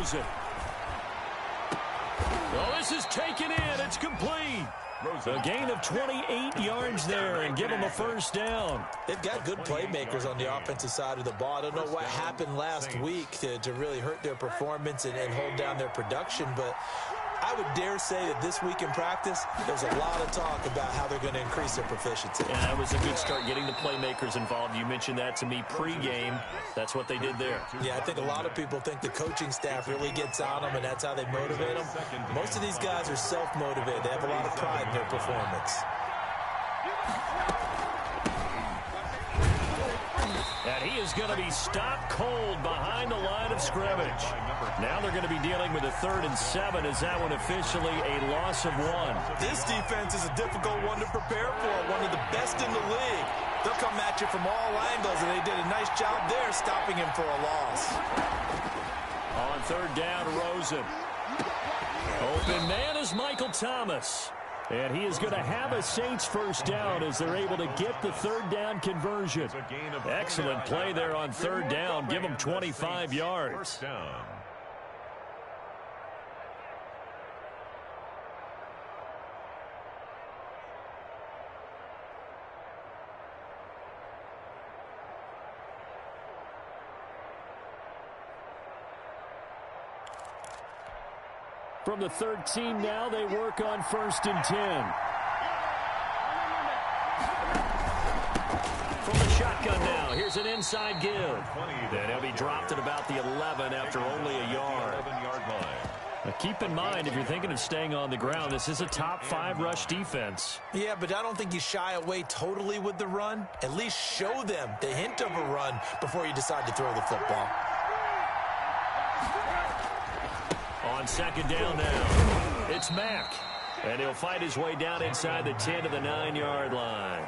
Rosen. Well, this is taken in. It's complete. A gain of 28 yards there and give them a first down. They've got good playmakers on the offensive side of the ball. I don't know what happened last week to really hurt their performance and hold down their production, but I would dare say that this week in practice, there's a lot of talk about how they're going to increase their proficiency. Yeah, that was a good start getting the playmakers involved. You mentioned that to me pregame. That's what they did there. Yeah, I think a lot of people think the coaching staff really gets on them, and that's how they motivate them. Most of these guys are self-motivated. They have a lot of pride in their performance. And he is going to be stopped cold behind the line of scrimmage. Now they're going to be dealing with a 3rd and 7. Is that one officially a loss of 1? This defense is a difficult one to prepare for, one of the best in the league. They'll come at you from all angles, and they did a nice job there stopping him for a loss. On 3rd down, Rosen. Open man is Michael Thomas. And he is going to have a Saints first down as they're able to get the 3rd down conversion. Excellent play there on 3rd down. Give them 25 yards. From the 13 now, they work on 1st and 10. From the shotgun now, here's an inside give. And he'll be dropped at about the 11 after only a yard. Now keep in mind, if you're thinking of staying on the ground, this is a top 5 rush defense. Yeah, but I don't think you shy away totally with the run. At least show them the hint of a run before you decide to throw the football. On 2nd down now, it's Mack. And he'll fight his way down inside the 10 to the 9-yard line.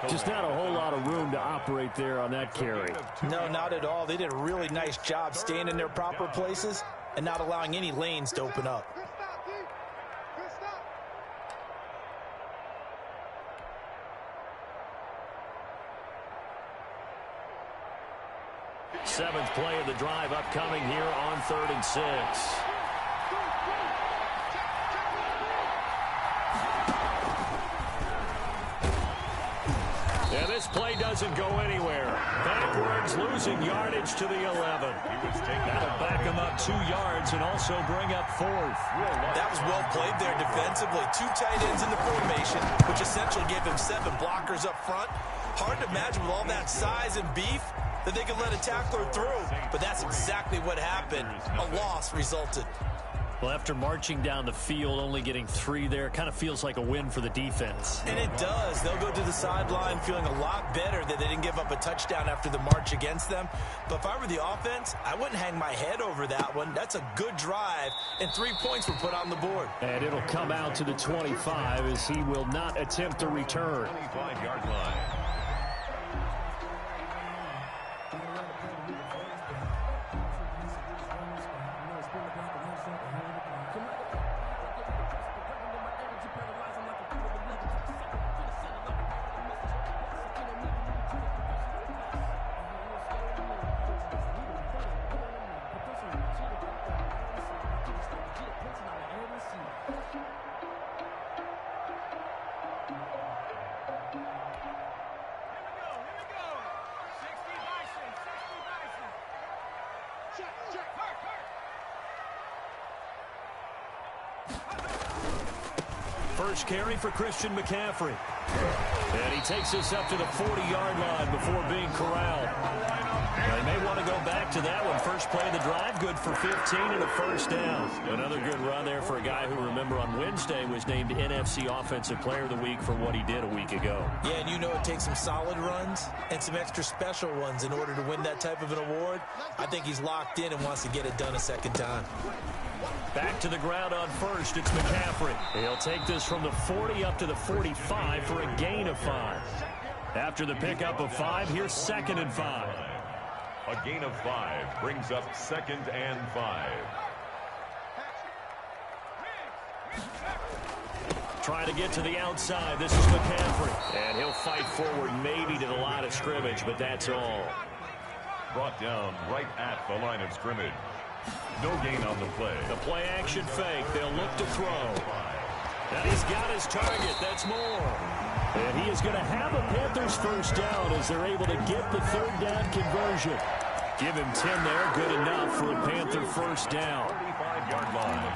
Just not a whole lot of room to operate there on that carry. No, not at all. They did a really nice job staying in their proper places and not allowing any lanes to open up. Seventh play of the drive upcoming here on 3rd and 6. Yeah, this play doesn't go anywhere. Backwards, losing yardage to the 11. That'll back him up 2 yards and also bring up 4th. That was well played there defensively. 2 tight ends in the formation, which essentially gave him 7 blockers up front. Hard to imagine with all that size and beef that they could let a tackler through. But that's exactly what happened. A loss resulted. Well, after marching down the field, only getting 3 there, kind of feels like a win for the defense. And it does. They'll go to the sideline feeling a lot better that they didn't give up a touchdown after the march against them. But if I were the offense, I wouldn't hang my head over that one. That's a good drive, and 3 points were put on the board. And it'll come out to the 25 as he will not attempt to return. 25-yard line. First carry for Christian McCaffrey. And he takes us up to the 40-yard line before being corralled. They may want to go back to that one. First play of the drive, good for 15 and a first down. Another good run there for a guy who, remember, on Wednesday was named NFC Offensive Player of the Week for what he did a week ago. Yeah, and you know it takes some solid runs and some extra special ones in order to win that type of an award. I think he's locked in and wants to get it done a second time. Back to the ground on first, it's McCaffrey. He'll take this from the 40 up to the 45 for a gain of 5. After the pickup of 5, here's 2nd and 5. A gain of 5 brings up 2nd and 5. Try to get to the outside. This is McCaffrey. And he'll fight forward maybe to the line of scrimmage, but that's all. Brought down right at the line of scrimmage. No gain on the play. The play action fake. They'll look to throw. And he's got his target. That's more. And he is going to have a Panthers first down as they're able to get the third down conversion. Give him 10 there. Good enough for a Panther first down. 35-yard line.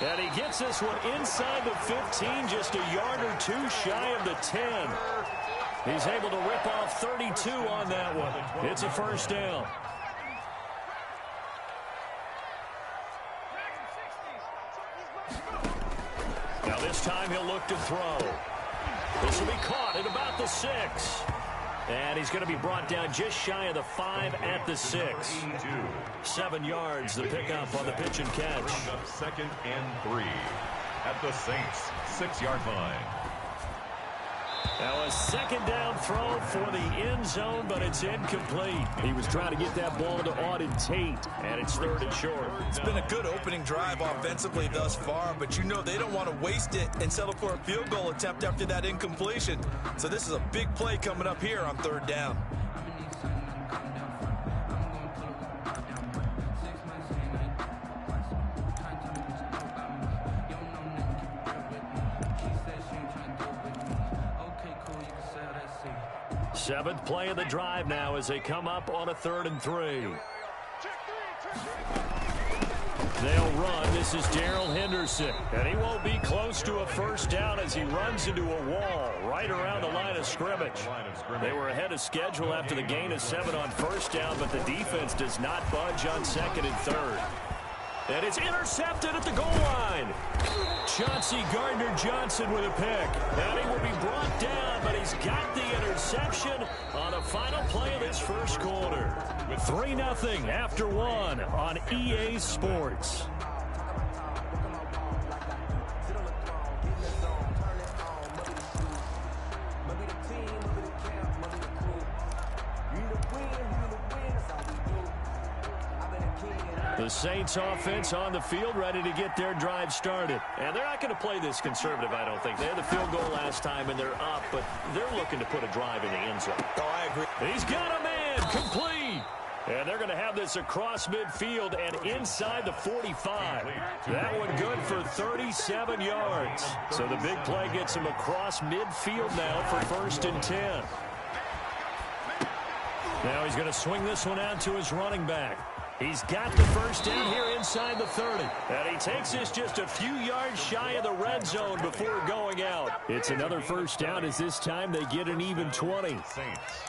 And he gets this one inside the 15, just a yard or two shy of the 10. He's able to rip off 32 on that one. It's a first down. Now this time he'll look to throw. This will be caught at about the 6. And he's going to be brought down just shy of the 5 at the 6. 7 yards, the pickup on the pitch and catch. Bring up 2nd and 3 at the Saints' 6-yard line. Now a second down throw for the end zone, but it's incomplete. He was trying to get that ball to Auden Tate, and it's 3rd and short. It's been a good opening drive offensively thus far, but you know they don't want to waste it and settle for a field goal attempt after that incompletion. So this is a big play coming up here on 3rd down. Seventh play of the drive now as they come up on a 3rd and 3. They'll run. This is Darrell Henderson. And he won't be close to a first down as he runs into a wall right around the line of scrimmage. They were ahead of schedule after the gain of 7 on first down, but the defense does not budge on 2nd and 3rd. And it's intercepted at the goal line. Chauncey Gardner-Johnson with a pick. And he will be brought down, but he's got the interception on the final play of this first quarter. 3-0 after 1 on EA Sports. The Saints offense on the field ready to get their drive started. And they're not going to play this conservative, I don't think. They had the field goal last time, and they're up, but they're looking to put a drive in the end zone. Oh, I agree. He's got a man, complete. And they're going to have this across midfield and inside the 45. That one good for 37 yards. So the big play gets him across midfield now for 1st and 10. Now he's going to swing this one out to his running back. He's got the first down here inside the 30. And he takes this just a few yards shy of the red zone before going out. It's another first down as this time they get an even 20. Saints.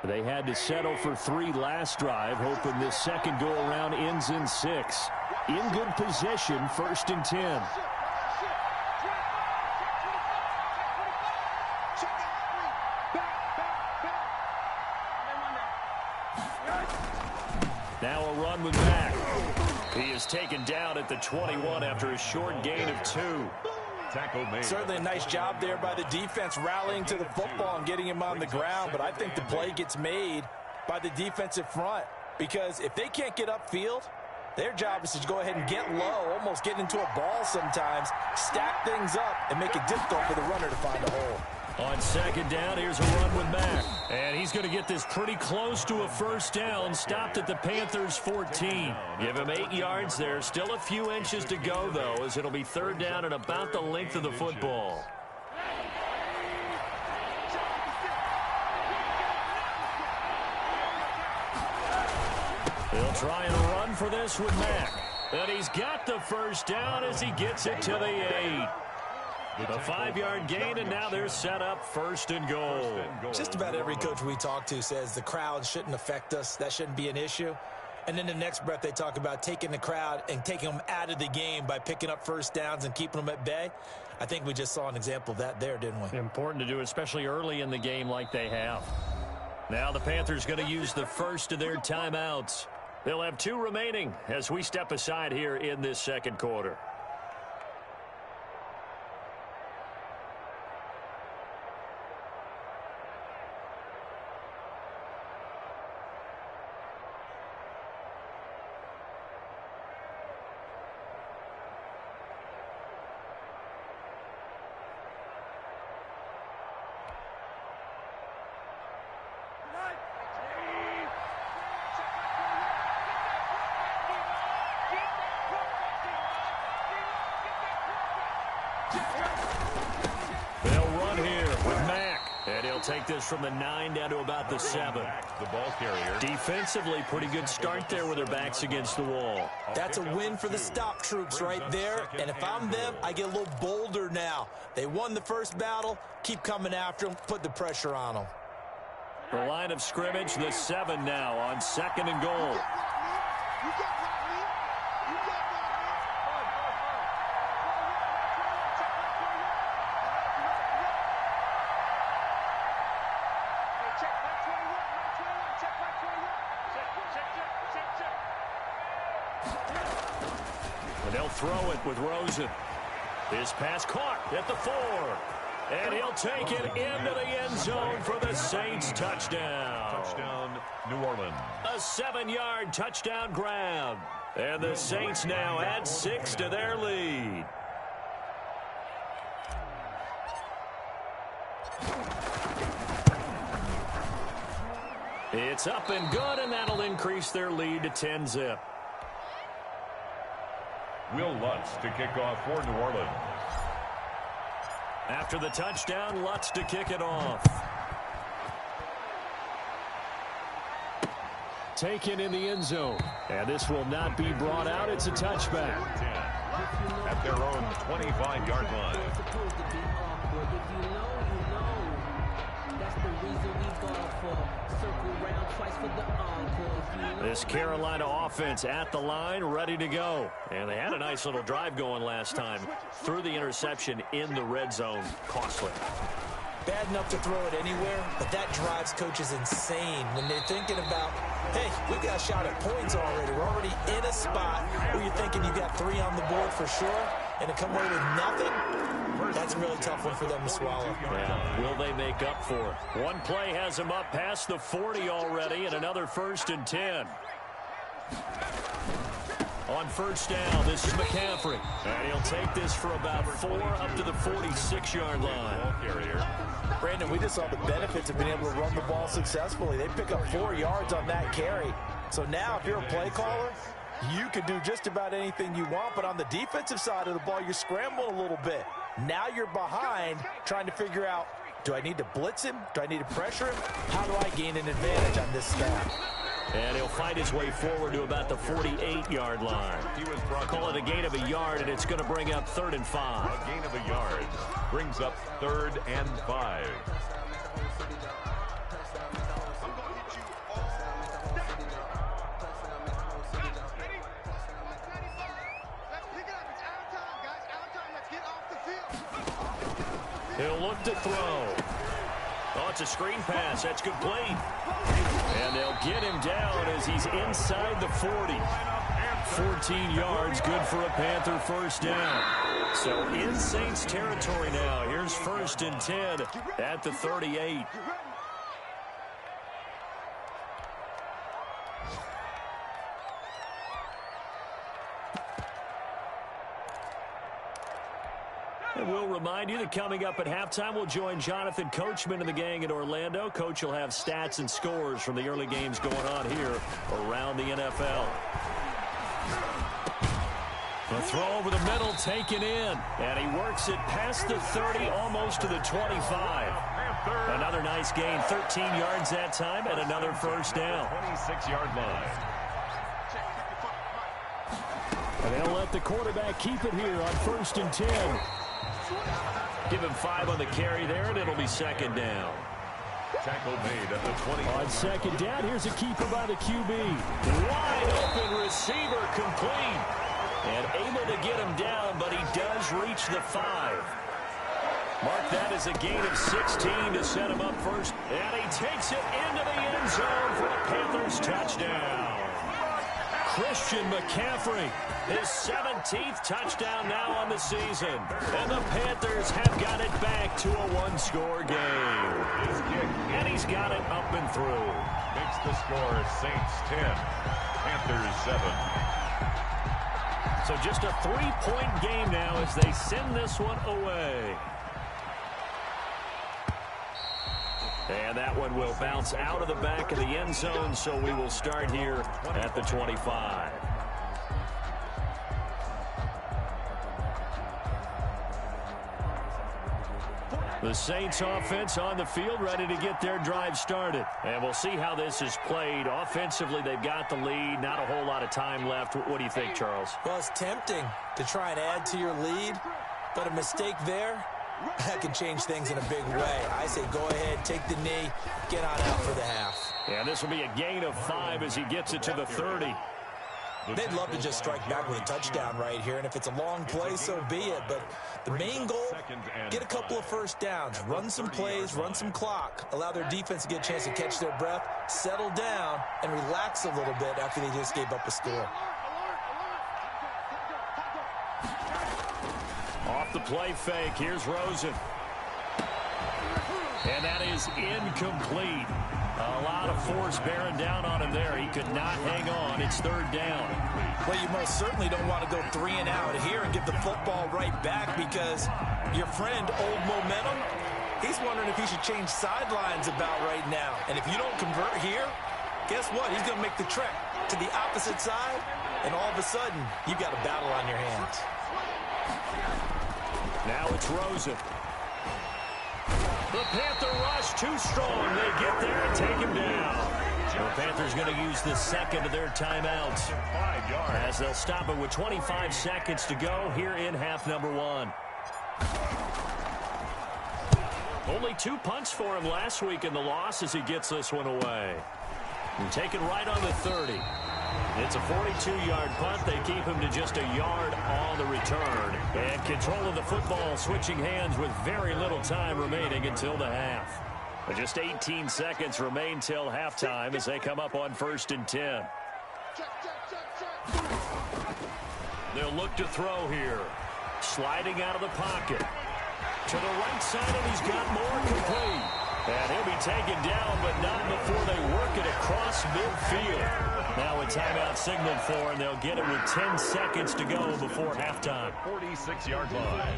They had to settle for 3 last drive, hoping this second go-around ends in 6. In good position, 1st and 10. Now a run with Mack. He is taken down at the 21 after a short gain of 2. Tackle made. Certainly a nice job there by the defense rallying to the football and getting him on the ground, but I think the play gets made by the defensive front because if they can't get upfield, their job is to go ahead and get low, almost get into a ball sometimes, stack things up, and make it difficult for the runner to find a hole. On 2nd down, here's a run with Mack. And he's going to get this pretty close to a first down, stopped at the Panthers' 14. Give him 8 yards there. Still a few inches to go, though, as it'll be 3rd down and about the length of the football. He'll try and run for this with Mack. And he's got the first down as he gets it to the 8. A 5-yard gain, and now they're set up 1st and goal. Just about every coach we talk to says the crowd shouldn't affect us. That shouldn't be an issue. And then the next breath they talk about taking the crowd and taking them out of the game by picking up first downs and keeping them at bay. I think we just saw an example of that there, didn't we? Important to do, especially early in the game like they have. Now the Panthers going to use the first of their timeouts. They'll have 2 remaining as we step aside here in this second quarter. They'll run here with Mack. And he'll take this from the 9 down to about the 7. The ball carrier. Defensively, pretty good start there with their backs against the wall. That's a win for the stop troops right there. And if I'm them, I get a little bolder now. They won the first battle. Keep coming after them. Put the pressure on them. The line of scrimmage, the 7 now on 2nd and goal. And they'll throw it with Rosen. His pass caught at the 4. And he'll take it into the end zone for the Saints touchdown. Touchdown, New Orleans. A 7-yard touchdown grab. And the Saints now add 6 to their lead. It's up and good, and that'll increase their lead to 10-zip. Will Lutz to kick off for New Orleans. After the touchdown, Lutz to kick it off. Taken in the end zone. And this will not be brought out. It's a touchback. 10 at their own 25-yard line. This Carolina offense at the line, ready to go. And they had a nice little drive going last time. Threw the interception in the red zone. Costly. Bad enough to throw it anywhere, but that drives coaches insane when they're thinking about, hey, we got a shot at points already. We're already in a spot where you're thinking you got 3 on the board for sure, and to come away with nothing, that's a really tough one for them to swallow. Yeah, will they make up for it? One play has them up past the 40 already, and another 1st and 10. On first down, this is McCaffrey. And he'll take this for about 4 up to the 46-yard line. Brandon, we just saw the benefits of being able to run the ball successfully. They pick up 4 yards on that carry. So now if you're a play caller, you can do just about anything you want. But on the defensive side of the ball, you're scrambling a little bit. Now you're behind trying to figure out, do I need to blitz him? Do I need to pressure him? How do I gain an advantage on this snap? And he'll fight his way forward to about the 48-yard line. Call it a gain of a yard, and it's going to bring up 3rd and 5. A gain of a yard brings up 3rd and 5. He'll look to throw. Oh, it's a screen pass. That's complete. And they'll get him down as he's inside the 40. 14 yards, good for a Panther first down. So in Saints territory now. Here's 1st and 10 at the 38. And we'll remind you that coming up at halftime, we'll join Jonathan Coachman and the gang in Orlando. Coach will have stats and scores from the early games going on here around the NFL. The throw over the middle taken in, and he works it past the 30, almost to the 25. Another nice gain, 13 yards that time, and another first down. 26-yard line. And they'll let the quarterback keep it here on 1st and 10. Give him 5 on the carry there, and it'll be 2nd down. Tackle made at the 20. On 2nd down, here's a keeper by the QB. Wide open receiver complete. And able to get him down, but he does reach the 5. Mark that as a gain of 16 to set him up first. And he takes it into the end zone for a Panthers touchdown. Christian McCaffrey, his 17th touchdown now on the season. And the Panthers have got it back to a one-score game. And he's got it up and through. Makes the score Saints 10, Panthers 7. So just a 3-point game now as they send this one away. And that one will bounce out of the back of the end zone, so we will start here at the 25. The Saints offense on the field, ready to get their drive started. And we'll see how this is played. Offensively, they've got the lead. Not a whole lot of time left. What do you think, Charles? Well, it's tempting to try and add to your lead, but a mistake there, that can change things in a big way. I say go ahead, take the knee, get on out for the half. And this will be a gain of 5 as he gets it to the 30. They'd love to just strike back with a touchdown right here, and if it's a long play, so be it. But the main goal, get a couple of first downs, run some plays, run some clock, allow their defense to get a chance to catch their breath, settle down, and relax a little bit after they just gave up a score. Off the play fake, here's Rosen. And that is incomplete. A lot of force bearing down on him there. He could not hang on. It's third down. Well, you most certainly don't want to go 3 and out here and give the football right back because your friend, Old Momentum, he's wondering if he should change sidelines about right now. And if you don't convert here, guess what? He's going to make the trek to the opposite side, and all of a sudden, you've got a battle on your hands. Now it's Rosen. The Panther rush too strong. They get there and take him down. The Panthers going to use the second of their timeouts as they'll stop it with 25 seconds to go here in half number 1. Only 2 punts for him last week in the loss as he gets this one away. And taken right on the 30. It's a 42-yard punt. They keep him to just a yard on the return. And control of the football switching hands with very little time remaining until the half. But just 18 seconds remain till halftime as they come up on 1st and 10. They'll look to throw here. Sliding out of the pocket. To the right side, and he's got more complete. And he'll be taken down, but not before they work it across midfield. Now a timeout signaled for, and they'll get it with 10 seconds to go before halftime. 46-yard line.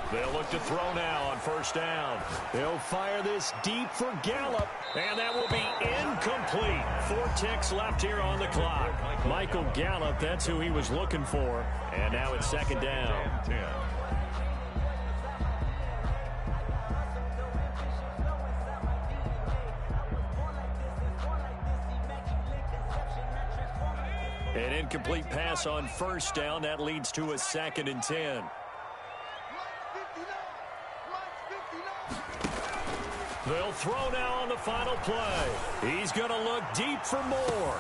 They'll look to throw now on 1st down. They'll fire this deep for Gallup, and that will be incomplete. 4 ticks left here on the clock. Michael Gallup, that's who he was looking for. And now it's 2nd down. 10. An incomplete pass on 1st down. That leads to a 2nd and 10. They'll throw now on the final play. He's going to look deep for more.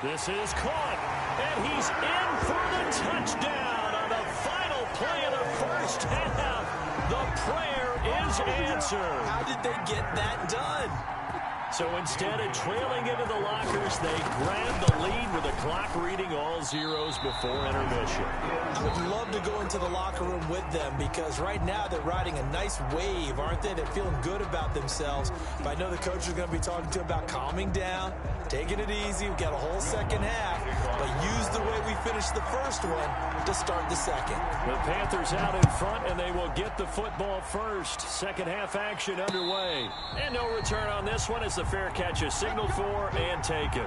This is caught, and he's in for the touchdown on the final play of the 1st half. The prayer is answered. How did they get that done? So instead of trailing into the lockers, they grab the lead with the clock reading all zeros before intermission. I would love to go into the locker room with them because right now they're riding a nice wave, aren't they? They're feeling good about themselves. But I know the coach is going to be talking to them about calming down, taking it easy. We've got a whole 2nd half, but use the way we finished the 1st one to start the 2nd. The Panthers out in front, and they will get the football first. 2nd half action underway. And no return on this one as the fair catch is signaled for and taken.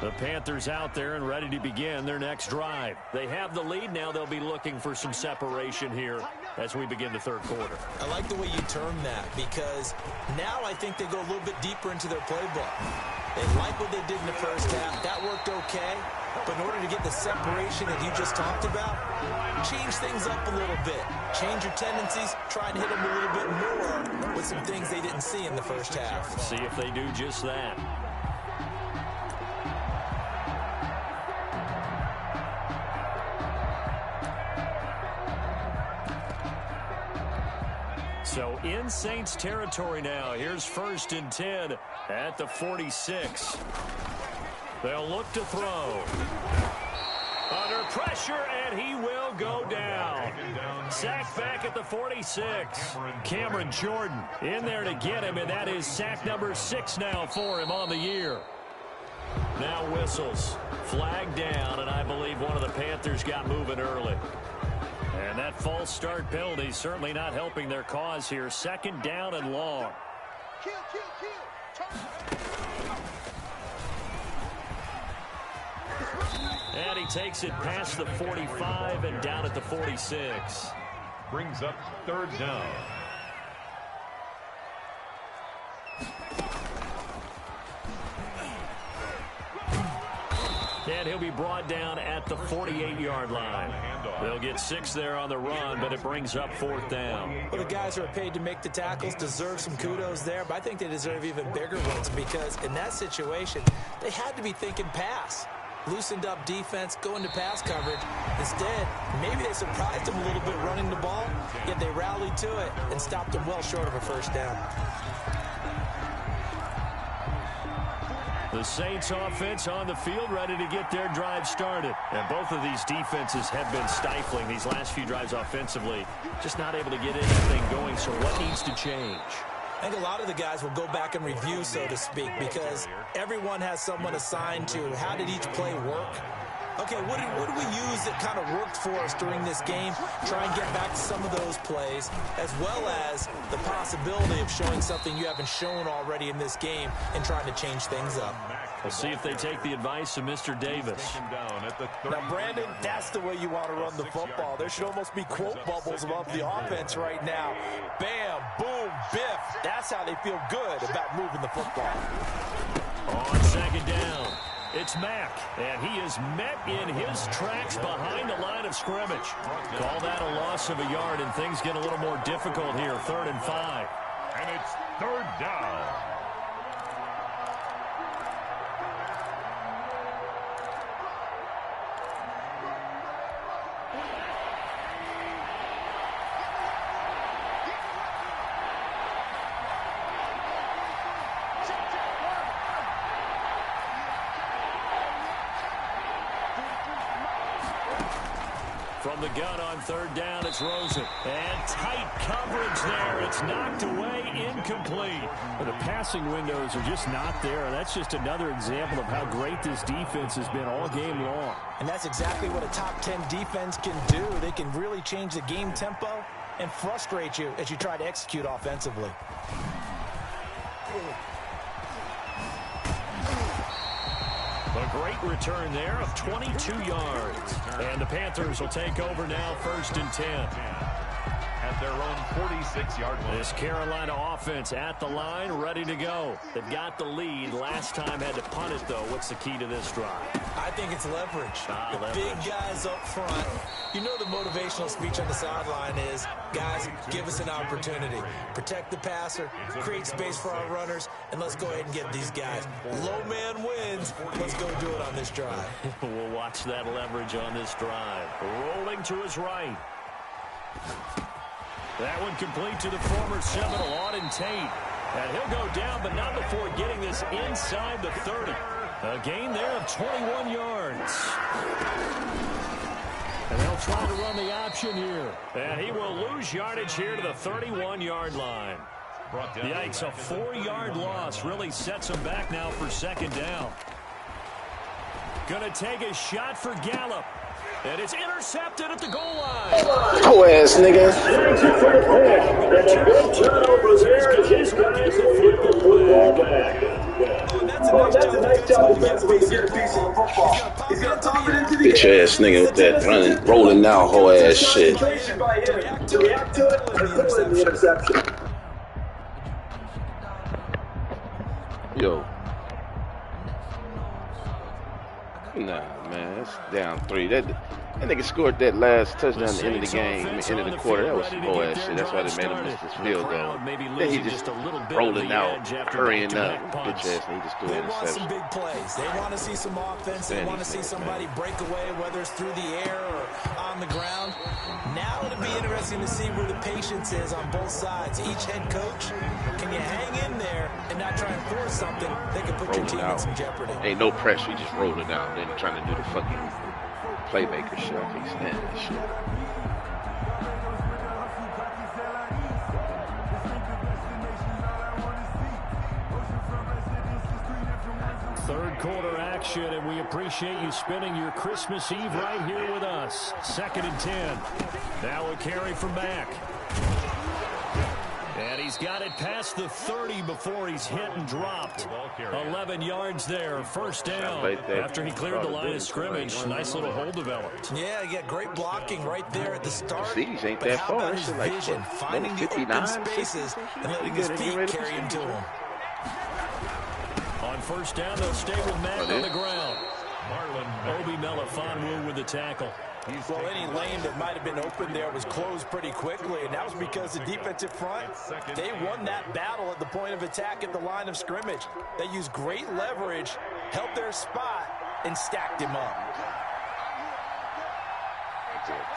The Panthers out there and ready to begin their next drive. They have the lead now. They'll be looking for some separation here as we begin the 3rd quarter. I like the way you term that because now I think they go a little bit deeper into their playbook. They like what they did in the 1st half. That worked okay. But in order to get the separation that you just talked about, change things up a little bit. Change your tendencies. Try and hit them a little bit more with some things they didn't see in the first half. See if they do just that. So in Saints territory now. Here's 1st and 10 at the 46. They'll look to throw. Under pressure, and he will go down. Sack back at the 46. Cameron Jordan in there to get him, and that is sack number 6 now for him on the year. Now whistles. Flag down, and I believe one of the Panthers got moving early. And that false start penalty certainly not helping their cause here. 2nd down and long. And he takes it past the 45 and down at the 46. Brings up 3rd down. And he'll be brought down at the 48-yard line. They'll get 6 there on the run, but it brings up 4th down. Well, the guys who are paid to make the tackles deserve some kudos there, but I think they deserve even bigger ones because in that situation, they had to be thinking pass. Loosened up defense, going to pass coverage. Instead, maybe they surprised them a little bit running the ball, yet they rallied to it and stopped them well short of a 1st down. The Saints offense on the field ready to get their drive started. And both of these defenses have been stifling these last few drives offensively. Just not able to get anything going, so what needs to change? I think a lot of the guys will go back and review, so to speak, because everyone has someone assigned to how did each play work. Okay, what did we use that kind of worked for us during this game? Try and get back to some of those plays, as well as the possibility of showing something you haven't shown already in this game and trying to change things up. We'll see if they take the advice of Mr. Davis. Now, Brandon, that's the way you want to run the football. There should almost be quote bubbles above the offense right now. Bam, boom, biff. That's how they feel good about moving the football. On 2nd down, it's Mack, and he is met in his tracks behind the line of scrimmage. Call that a loss of a yard, and things get a little more difficult here. 3rd and 5. And it's 3rd down. From the gun on 3rd down, it's Rosen. And tight coverage there. It's knocked away, incomplete. Well, the passing windows are just not there. And that's just another example of how great this defense has been all game long. And that's exactly what a top 10 defense can do. They can really change the game tempo and frustrate you as you try to execute offensively. A great return there of 22 yards. And the Panthers will take over now, 1st and 10. At their own 46-yard line. This Carolina offense at the line, ready to go. They've got the lead. Last time had to punt it, though. What's the key to this drive? I think it's leverage. Leverage. Big guys up front. You know the motivational speech on the sideline is, guys, give us an opportunity. Protect the passer, create space for our runners, and let's go ahead and get these guys. Low man wins. Let's go do it on this drive. We'll watch that leverage on this drive. Rolling to his right. That one complete to the former Seminole, Auden Tate. And he'll go down, but not before getting this inside the 30. A gain there of 21 yards. And they'll try to run the option here. And he will lose yardage here to the 31-yard line. Yikes, a 4-yard loss really sets him back now for 2nd down. Going to take a shot for Gallup. And it's intercepted at the goal line. Cool ass nigga. Bitch ass nigga with that running, rolling now whole ass shit. Yo. Nah, man, that's down 3. That nigga scored that last touchdown at the end of the game, end of the quarter. That was some bull-ass shit. That's why they made him miss this field goal. Then he just rolling out, hurrying up, bitch ass, and he just threw an They want some interception. big plays. They want to see some offense. They want to see somebody break away, whether it's through the air or on the ground. Now it'll be interesting to see where the patience is on both sides. Each head coach, can you hang in there and not try and force something that can put your team in some jeopardy? Ain't no pressure. He just rolled it out. Then trying to do the fucking playmaker shit. I can't stand that shit. Third quarter action, and we appreciate you spending your Christmas Eve right here with us. 2nd and 10. Now a carry from Mack. And he's got it past the 30 before he's hit and dropped. 11 yards there, first down. After he cleared the line of scrimmage, nice little hole developed. Yeah, you got great blocking right there at the start. Cities ain't but that how far. about It's his like vision, finding the 59, open spaces and letting his feet carry him to him. On first down, they'll stay with Mack on the ground. Obi Melifonwu with the tackle. Well, any lane that might have been open there was closed pretty quickly, and that was because the defensive front, they won that battle at the point of attack at the line of scrimmage. They used great leverage, held their spot, and stacked him up.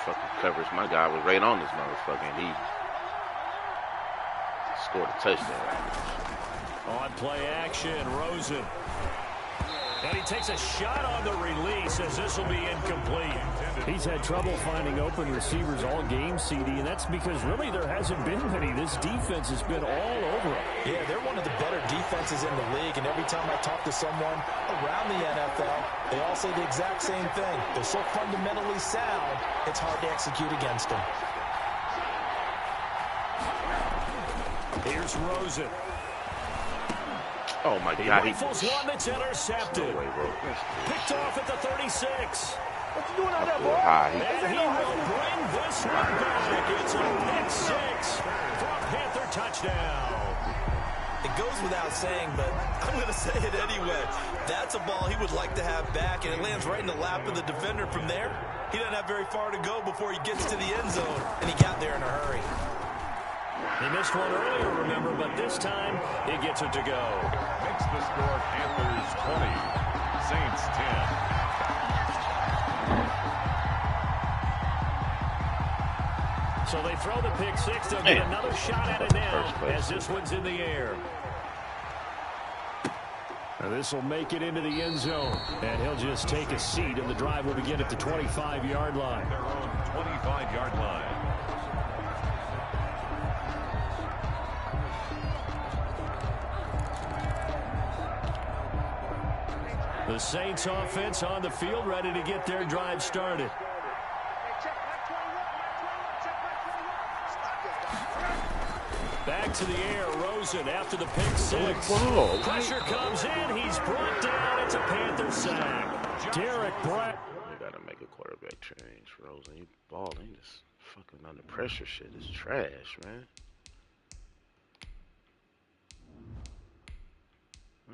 Fucking coverage. My guy was right on this motherfucker, and he scored a touchdown. On play action, Rosen. And he takes a shot on the release as this will be incomplete. He's had trouble finding open receivers all game, CD, and that's because really there hasn't been many. This defense has been all over him. Yeah, they're one of the better defenses in the league, and every time I talk to someone around the NFL, they all say the exact same thing. They're so fundamentally sound, it's hard to execute against them. Here's Rosen. Oh, my God. He rifles one that's intercepted. No way, bro. Picked off at the 36. What's he doing on that ball? And he will bring this one back. It's a pick 6 for a Panther touchdown. It goes without saying, but I'm going to say it anyway. That's a ball he would like to have back, and it lands right in the lap of the defender from there. He doesn't have very far to go before he gets to the end zone, and he got there in a hurry. He missed one earlier, remember, but this time he gets it to go. Makes the score Panthers 20, Saints 10. So they throw the pick 6. They'll get another shot at it now as this one's in the air. Now this will make it into the end zone, and he'll just take a seat, and the drive will begin at the 25-yard line. Their own 25-yard line. The Saints offense on the field, ready to get their drive started. Back to the air, Rosen after the pick 6. Pressure comes in, he's brought down. It's a Panther sack. Derek Brett. You gotta make a quarterback change, Rosen. You balling. This fucking under pressure shit is trash, man.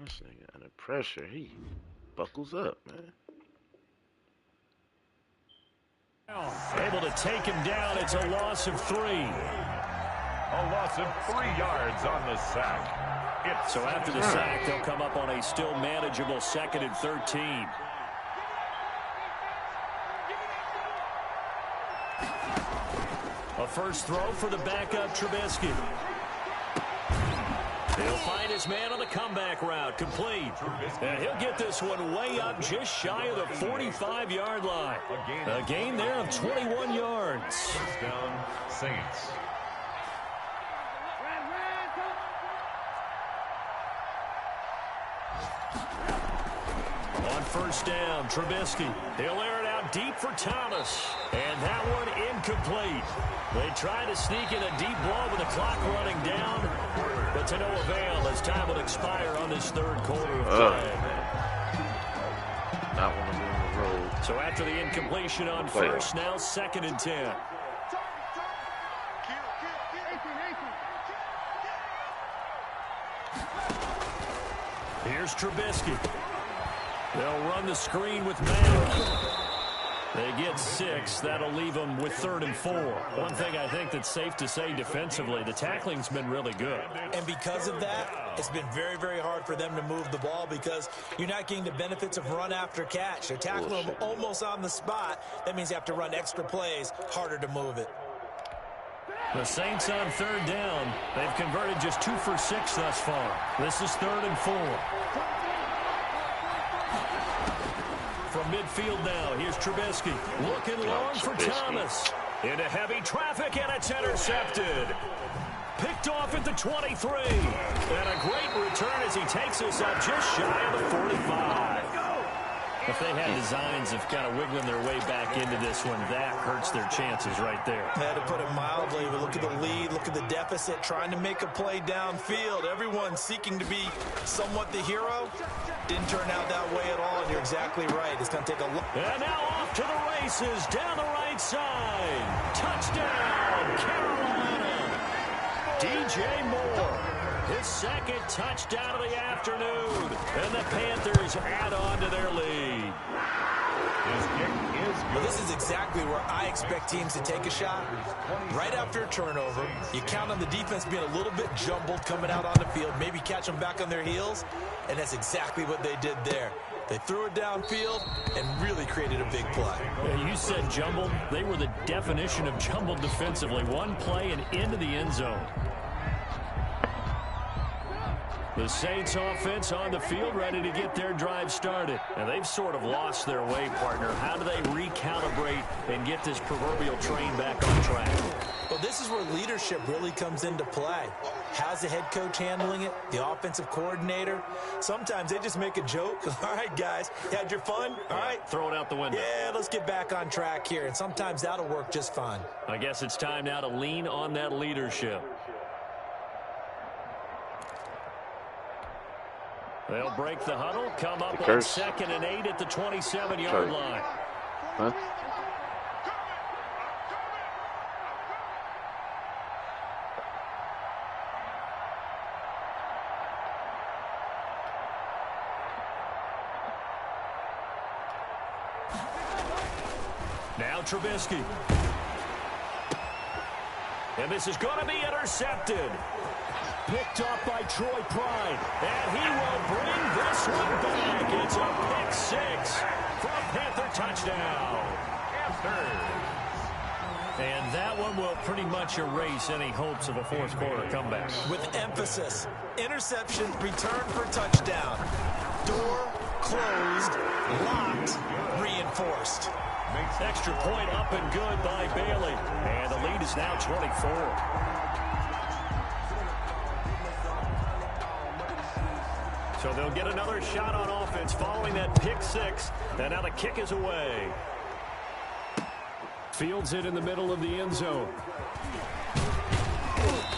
This nigga under pressure, he buckles up, man. Able to take him down. It's a loss of 3. A loss of 3 yards on the sack. So after the sack, they'll come up on a still manageable 2nd and 13. A first throw for the backup Trubisky. He'll find his man on the comeback route, complete. And he'll get this one way up just shy of the 45-yard line. A gain there of 21 yards. First down, Saints. On first down, Trubisky. He'll air it out deep for Thomas. And that one incomplete. They try to sneak in a deep ball with the clock running down, but to no avail as time will expire on this third quarter of play. Not want to be on the road. So after the incompletion on first, now 2nd and 10. Here's Trubisky. They'll run the screen with Mack. They get 6. That'll leave them with 3rd and 4. One thing I think that's safe to say defensively, the tackling's been really good. And because of that, it's been very, very hard for them to move the ball because you're not getting the benefits of run after catch. They're tackling them almost on the spot. That means you have to run extra plays, harder to move it. The Saints on 3rd down. They've converted just 2 for 6 thus far. This is 3rd and 4. From midfield now, here's Trubisky. Looking long for Thomas. Into heavy traffic, and it's intercepted. Picked off at the 23. And a great return as he takes us up just shy of the 45. If they had designs of kind of wiggling their way back into this one, that hurts their chances right there. To put it mildly, but look at the lead, look at the deficit, trying to make a play downfield. Everyone seeking to be somewhat the hero. Didn't turn out that way at all, and you're exactly right. It's going to take a look. And now off to the races, down the right side. Touchdown, Carolina. DJ Moore. His 2nd touchdown of the afternoon. And the Panthers add on to their lead. Well, this is exactly where I expect teams to take a shot. Right after a turnover, you count on the defense being a little bit jumbled coming out on the field, maybe catch them back on their heels, and that's exactly what they did there. They threw it downfield and really created a big play. Yeah, you said jumbled. They were the definition of jumbled defensively. One play and into the end zone. The Saints offense on the field ready to get their drive started. And they've sort of lost their way, partner. How do they recalibrate and get this proverbial train back on track? Well, this is where leadership really comes into play. How's the head coach handling it? The offensive coordinator? Sometimes they just make a joke. All right, guys, you had your fun? All right. Throw it out the window. Yeah, let's get back on track here. And sometimes that'll work just fine. I guess it's time now to lean on that leadership. They'll break the huddle, come up on 2nd and 8 at the 27-yard line. Huh? Now Trubisky. And this is going to be intercepted. Picked off by Troy Pride. And he will bring this one back. It's a pick-6 for a Panther touchdown. And that one will pretty much erase any hopes of a fourth-quarter comeback. With emphasis, interception, return for touchdown. Door closed, locked, reinforced. Extra point up and good by Bailey. And the lead is now 24. So they'll get another shot on offense following that pick-6. And now the kick is away. Fields it in the middle of the end zone.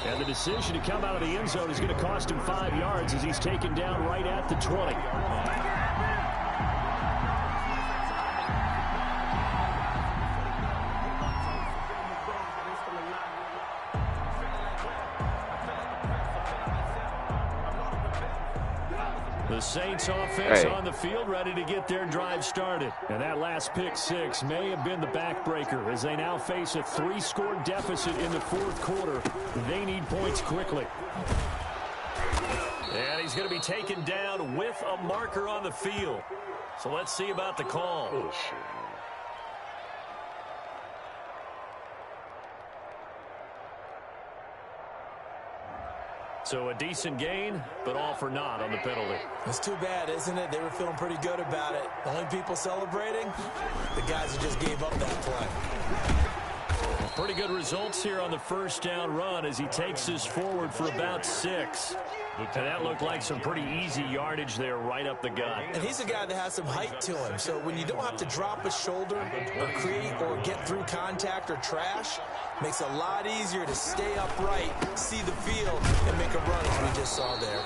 And the decision to come out of the end zone is going to cost him 5 yards as he's taken down right at the 20. The Saints offense on the field ready to get their drive started. And that last pick-6 may have been the backbreaker as they now face a 3-score deficit in the fourth quarter. They need points quickly. And he's going to be taken down with a marker on the field. So let's see about the call. Oh, shit. So a decent gain, but all for naught on the penalty. It's too bad, isn't it? They were feeling pretty good about it. The only people celebrating, the guys who just gave up that play. Pretty good results here on the first down run as he takes us forward for about 6. And that looked like some pretty easy yardage there right up the gut. And he's a guy that has some height to him. So when you don't have to drop a shoulder or create or get through contact or trash, makes it a lot easier to stay upright, see the field, and make a run as we just saw there.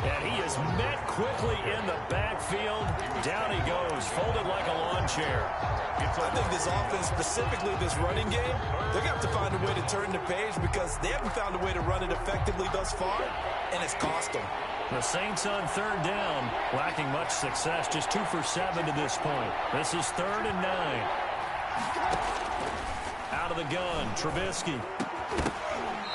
And he is met quickly in the backfield. Down he goes, folded like a lawn chair. I think this offense, specifically this running game, they're going to have to find a way to turn the page because they haven't found a way to run it effectively thus far. and it's cost them. The Saints on third down, lacking much success, just 2 for 7 to this point. This is 3rd and 9. Out of the gun, Trubisky.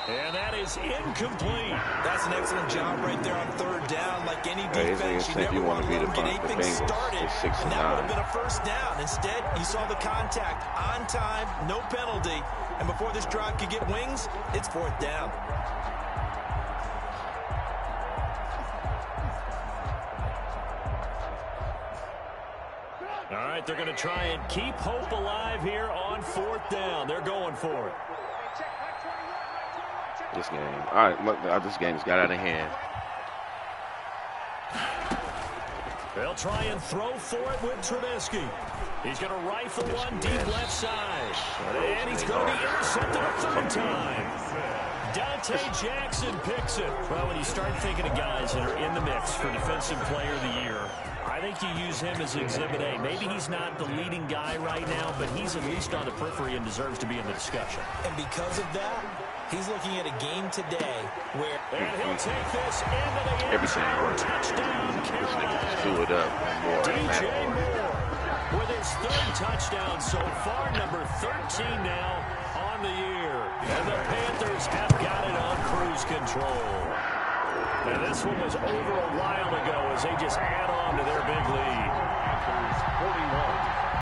And that is incomplete. That's an excellent job right there on third down. Like any defense, you never want to let them get anything started, and that would have been a first down. Instead, you saw the contact on time, no penalty, and before this drive could get wings, it's 4th down. All right, they're going to try and keep hope alive here on 4th down. They're going for it. This game, all right, this game's got out of hand. They'll try and throw for it with Trubisky. He's going to rifle one deep left side. And he's going to be intercepted a 3rd time. Dante Jackson picks it. Well, when you start thinking of guys that are in the mix for Defensive Player of the Year, I think you use him as Exhibit A. Maybe he's not the leading guy right now, but he's at least on the periphery and deserves to be in the discussion. And because of that, he's looking at a game today where... And he'll take this into the end zone. Touchdown, Carolina. Fill it up more. DJ Moore with his 3rd touchdown so far, number 13 now on the year. And the Panthers have got it on cruise control. And this one was over a while ago as they just add on to their big lead. Panthers 41.